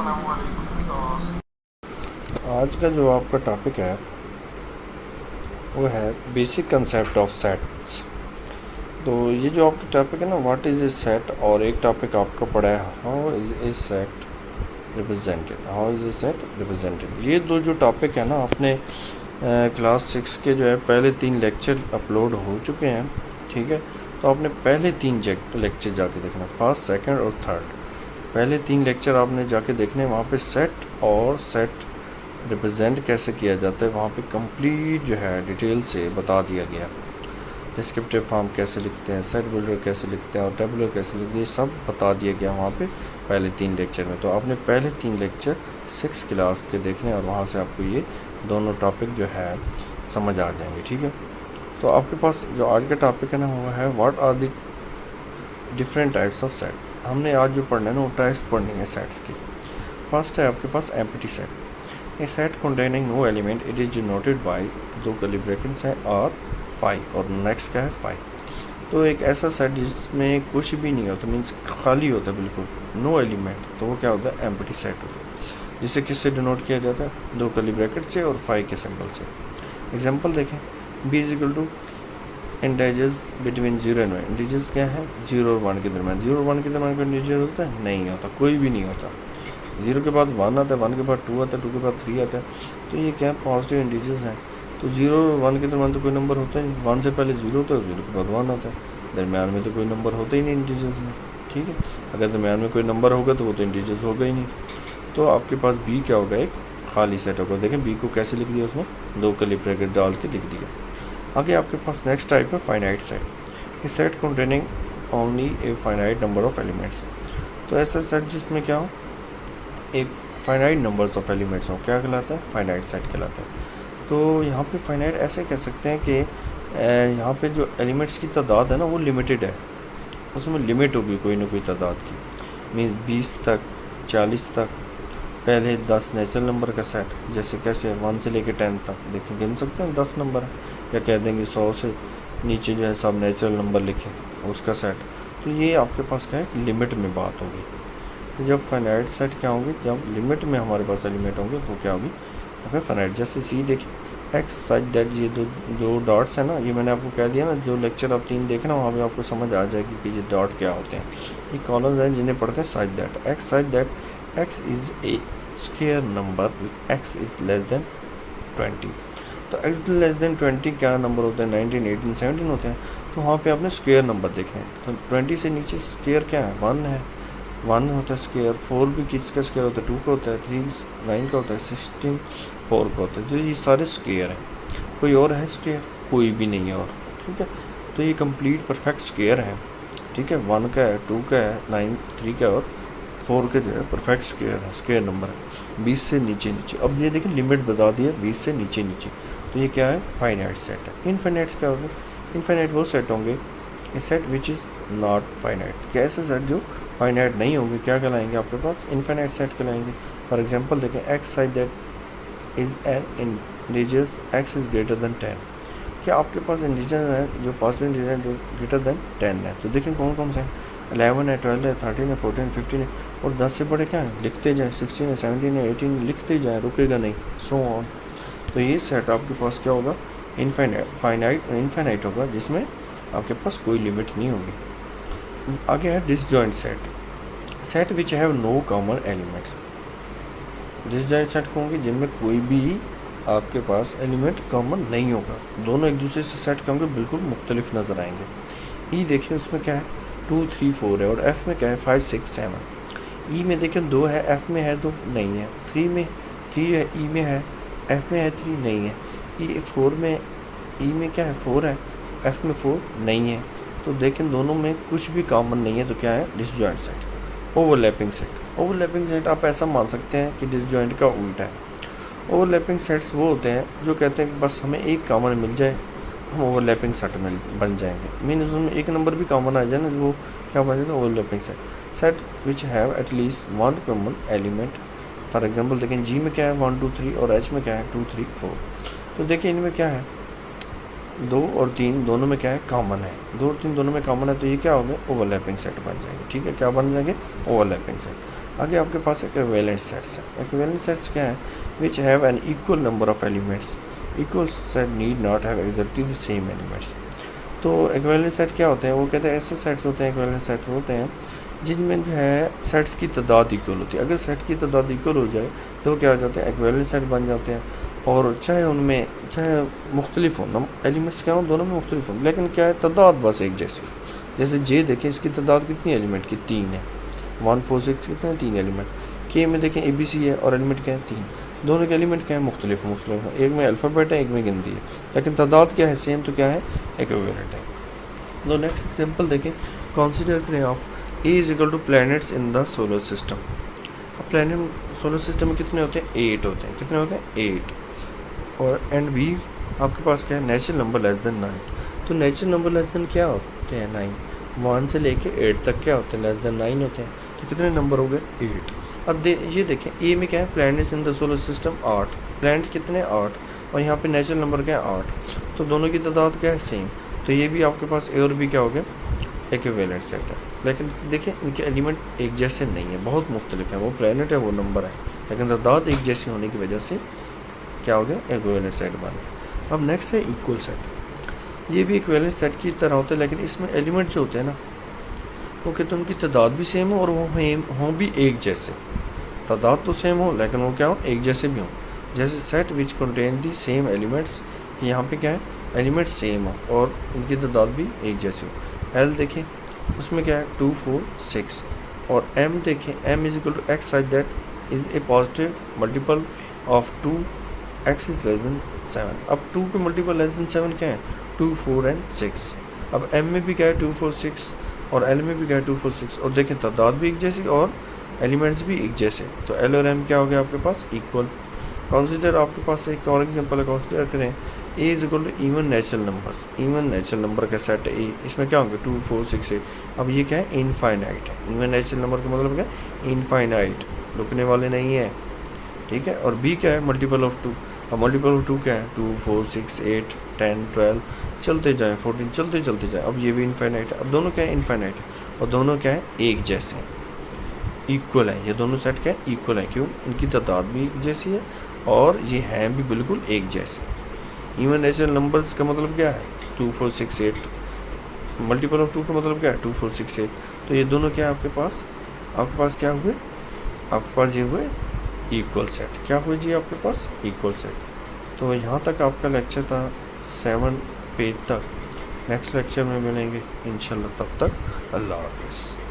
आज का जो आपका टॉपिक है वो है बेसिक कंसेप्ट ऑफ सेट्स। तो ये जो आपका टॉपिक है ना, व्हाट इज़ ए सेट, और एक टॉपिक आपका पढ़ा है how is a set represented. ये दो जो टॉपिक है ना, अपने क्लास 6 के जो है पहले 3 लेक्चर अपलोड हो चुके हैं, ठीक है। तो आपने पहले 3 लेक्चर जाके देखना, फर्स्ट, सेकंड और थर्ड। पहले 3 लेक्चर आपने जाके देखने, वहाँ पे सेट और सेट रिप्रेजेंट कैसे किया जाता है वहाँ पे कंप्लीट जो है डिटेल से बता दिया गया। डिस्क्रिप्टिव फॉर्म कैसे लिखते हैं, सेट बिल्डर कैसे लिखते हैं और टेबुलर कैसे लिखते हैं, ये सब बता दिया गया वहाँ पे पहले 3 लेक्चर में। तो आपने पहले 3 लेक्चर 6 क्लास के देखने और वहाँ से आपको ये दोनों टॉपिक जो है समझ आ जाएंगे, ठीक है। तो आपके पास जो आज का टॉपिक है ना वो है what are the different types of set. हमने आज जो पढ़ना है ना वो टाइप्स पढ़नी है सेट्स की। फर्स्ट है आपके पास empty set. A set containing no element, it is denoted by 2 curly brackets है और 5, और नेक्स्ट क्या है 5। तो एक ऐसा सेट जिसमें कुछ भी नहीं होता, मीन्स खाली होता है बिल्कुल, नो एलिमेंट, तो वो क्या होता है एम्प्टी सेट होता है। जिसे किससे डिनोट किया जाता है 2 curly ब्रैकेट से और 5 के सिंबल से। एग्जांपल देखें, b is equal to integers between 0 and 1। Integers क्या है 0 और 1 के दरमियान। 0 और 1 के दरमियान कोई इंटीजर होता है, नहीं होता, कोई भी नहीं होता। 0 के बाद 1 आता है, 1 के बाद 2 आता है, 2 के बाद 3 आता है। तो ये क्या पॉजिटिव इंटीजर्स हैं। तो 0 और 1 के दरमियान तो कोई नंबर होता ही नहीं। 1 से पहले 0 होता है, 0 के बाद 1 आता है, दरमियान में तो कोई नंबर होता ही नहीं इंटीजर्स में, ठीक है। अगर दरमियान में कोई नंबर होगा तो वो तो इंटीजर्स होगा ही नहीं। तो आपके पास बी क्या होगा, एक खाली सेट होगा। देखें बी को कैसे लिख दिया उसने, 2 curly ब्रैकेट डाल के लिख दिया। आगे आपके पास नेक्स्ट टाइप है finite set. A set containing only a finite number of elements. तो ऐसा सेट जिसमें क्या हो, एक फाइनाइट नंबर्स ऑफ एलिमेंट्स हो, क्या कहलाता है फाइनाइट सेट कहलाता है। तो यहाँ पे फाइनाइट ऐसे कह सकते हैं कि यहाँ पे जो एलिमेंट्स की तादाद है ना वो लिमिटेड है, उसमें लिमिट होगी कोई ना कोई तादाद की, मीन्स 20 तक 40 तक। पहले 10 नेचुरल नंबर का सेट, जैसे कैसे 1 से लेकर 10 तक, देखिए गिन सकते हैं 10 नंबर, या कह देंगे 100 से नीचे जो है सब नेचुरल नंबर लिखे उसका सेट। तो ये आपके पास क्या है लिमिट में बात होगी। जब फाइनाइट सेट क्या होंगे, जब लिमिट में हमारे पास एलिमेंट होंगे तो क्या होगी हमें फाइनाइट। जैसे सी देखिए एक्स सच दैट, ये दो डॉट्स है ना, ये मैंने आपको कह दिया ना, जो लेक्चर आप 3 देखना वहाँ पे आपको समझ आ जाएगी कि ये डॉट क्या होते हैं। ये कॉलम्स हैं जिन्हें पढ़ते हैं such that, x such that x is a square number, x is less than 20। तो एक्स लेस देन 20 क्या नंबर होते हैं, 19, 18, 17 होते हैं। तो वहाँ पे आपने स्क्वायर नंबर देखने हैं। तो 20 से नीचे स्क्वायर क्या है 1 है, 1 होता है स्क्वायर। 4 भी किसका स्क्वायर होता है 2 का होता है। 3 9 का होता है, 16 4 का होता है। तो ये सारे स्क्वायर हैं। कोई और है स्क्वायर, कोई भी नहीं है और, ठीक है। तो ये कंप्लीट परफेक्ट स्क्वायर है, ठीक है। 1 का है, 2 का है, 9 3 का और 4 के जो है परफेक्ट स्क्वायर है, स्क्वायर नंबर है 20 से नीचे नीचे। अब ये देखिए लिमिट बता दी है 20 से नीचे नीचे। तो ये क्या है फाइनाइट सेट है। इनफाइनाइट्स क्या होंगे, इनफाइनाइट वो सेट होंगे a set which is not finite. कैसे सेट जो फाइनाइट नहीं होंगे क्या कहलाएंगे आपके पास इनफाइनाइट सेट कहलाएंगे। फॉर एग्जांपल देखें X such that is an integers X is greater than 10। क्या आपके पास इंटीजर है जो पॉजिटिव इंटीजर जो ग्रेटर देन 10 है। तो देखें कौन कौन से हैं, 11 है, 12 है, 13 है, 14 15 है, और 10 से बड़े क्या है लिखते जाए, 16 है, 17 है, 18 लिखते जाए, रुकेगा नहीं, सो ऑन। तो ये सेट आपके पास क्या होगा इनफाइनाइट होगा, जिसमें आपके पास कोई लिमिट नहीं होगी। आगे है disjoint set. Set which have no common elements. Disjoint set होंगे जिनमें कोई भी आपके पास एलिमेंट कॉमन नहीं होगा, दोनों एक दूसरे से सेट होंगे बिल्कुल मुख्तलिफ नज़र आएंगे। ई देखिए उसमें क्या है 2 3 4 है, और एफ़ में क्या है 5 6 7। ई में देखिए 2 है, एफ़ में है 2 नहीं है, 3 में 3 है, ई में है, एफ़ में है 3 नहीं है, ई 4 में, ई में क्या है 4 है, एफ़ में 4 नहीं है। तो देखें दोनों में कुछ भी कॉमन नहीं है, तो क्या है disjoint set. Overlapping set. Overlapping set आप ऐसा मान सकते हैं कि डिसजॉइंट का उल्टा है। ओवरलैपिंग सेट्स वो होते हैं जो कहते हैं कि बस हमें एक कॉमन मिल जाए हम ओवरलैपिंग सेट में बन जाएंगे। मीन उसमें एक नंबर भी कॉमन आ जाए ना, वो क्या बन जाता है overlapping set. Set which have at least 1 common element. For example देखें जी में क्या है 1 2 3 और एच में क्या है 2 3 4। तो देखिए इनमें क्या है 2 और 3 दोनों में क्या है कॉमन है, 2 और 3 दोनों में कॉमन है, तो ये क्या होंगे ओवरलैपिंग सेट बन जाएंगे, ठीक है। क्या बन जाएंगे ओवरलैपिंग सेट। आगे आपके पास इक्विवेलेंट सेट्स है। इक्विवेलेंट सेट्स क्या है? Which have an equal number of elements. Equal set need not have exactly the same elements. तो इक्विवेलेंट सेट क्या होते हैं? वो कहते हैं ऐसे सेट्स होते हैं, इक्विवेलेंट सेट्स होते हैं जिनमें जो है सेट्स की तादाद इक्वल होती है। अगर सेट की तादाद इक्वल हो जाए तो क्या हो जाते हैं? इक्विवेलेंट सेट बन जाते हैं। और चाहे उनमें चाहे मुख्तलिफ हों, एलिमेंट्स क्या हों, दोनों में मुख्तलिफ हों, लेकिन क्या है, तादाद बस एक जैसी। जैसे जे देखें, इसकी तादाद कितनी एलिमेंट की? 3 है। 1 4 6 कितने? 3 एलिमेंट। के में देखें ABC है और एलिमेंट क्या है? 3। दोनों के एलिमेंट क्या है? मुख्तलिफ है। एक में अल्फ़ाबेट है, एक में गिनती है, लेकिन तादाद क्या है? सेम। तो क्या है? इक्विवेलेंट है। तो नेक्स्ट एग्जांपल देखें, कंसीडर करें आप A is equal to planets in the solar system. अब प्लैनेट सोलर सिस्टम में कितने होते हैं? 8 होते हैं। कितने होते हैं? 8। और एंड B आपके पास क्या है? Natural number less than 9। तो नेचुरल नंबर लेस देन क्या होते हैं? 9। 1 से लेके 8 तक क्या होते हैं? लेस देन 9 होते हैं। तो कितने नंबर हो गए? 8। अब ये देखें, ए में क्या है? Planets in the solar system 8। Planet कितने? 8। और यहाँ पे नेचुरल नंबर क्या है? 8। तो दोनों की तादाद क्या है? सेम। तो ये भी आपके पास ए और बी क्या हो गया? इक्विवेलेंट सेट है। लेकिन देखिए, इनके एलिमेंट एक जैसे नहीं है, बहुत मुख्तलिफ है। वो प्लैनेट है, वो नंबर है, लेकिन तादाद एक जैसी होने की वजह से क्या हो गया? इक्विवेलेंट सेट बन गया। अब नेक्स्ट है इक्वल सेट। ये भी इक्विवेलेंट सेट की तरह होता है, लेकिन इसमें एलिमेंट जो होते हैं ना, वो कहते हैं उनकी तादाद भी सेम हो और वो हों भी एक जैसे। तादाद तो सेम हो, लेकिन वो क्या हो? एक जैसे भी हों। जैसे set which contain the same elements, कि यहाँ पे क्या है? एलिमेंट सेम हो और इनकी तादाद भी एक जैसे हो। एल देखें, उसमें क्या है? 2 4 6। और एम देखें, M is equal to X such that is a positive multiple of 2 X is less than 7। अब 2 के मल्टीपल लेस देन 7 क्या है? 2 4 एंड 6। अब एम में भी क्या है? 2 4 6 और एल में भी क्या है? 2 4 6। और देखें, तादाद भी एक जैसी और एलिमेंट्स भी एक जैसे। तो एल और एम क्या हो गया आपके पास? इक्वल। कंसीडर आपके पास एक और एग्जांपल है, कंसीडर करें A is equal to even natural numbers. Even natural number का सेट ए, इसमें क्या होंगे? 2 4 6 8। अब ये क्या है? इनफाइनाइट है। इवन नेचुरल नंबर का मतलब क्या है? इनफाइनाइट, रुकने वाले नहीं है, ठीक है। और बी क्या है? Multiple of 2। अब मल्टीपल ऑफ 2 क्या है? 2 4 6 8 10 12 चलते जाएँ, 14 चलते जाएँ। अब ये भी इनफाइनाइट है। अब दोनों क्या है? इनफाइनाइट है। और दोनों क्या है? एक जैसे हैं, इक्वल है। ये दोनों सेट क्या है? इक्वल है। क्यों? इनकी तादाद भी एक जैसी है और ये हैं भी बिल्कुल एक जैसे। इवन नेचुरल नंबर्स का मतलब क्या है? 2 4 6 8। मल्टीपल ऑफ 2 का मतलब क्या है? 2 4 6 8। तो ये दोनों क्या है आपके पास? आपके पास क्या हुए? आपके पास ये हुए इक्वल सेट। क्या हुए जी आपके पास? Equal set. तो यहाँ तक आपका लेक्चर था, 7 पेज तक। नेक्स्ट लेक्चर में मिलेंगे इंशाल्लाह, तब तक अल्लाह हाफ़िज़।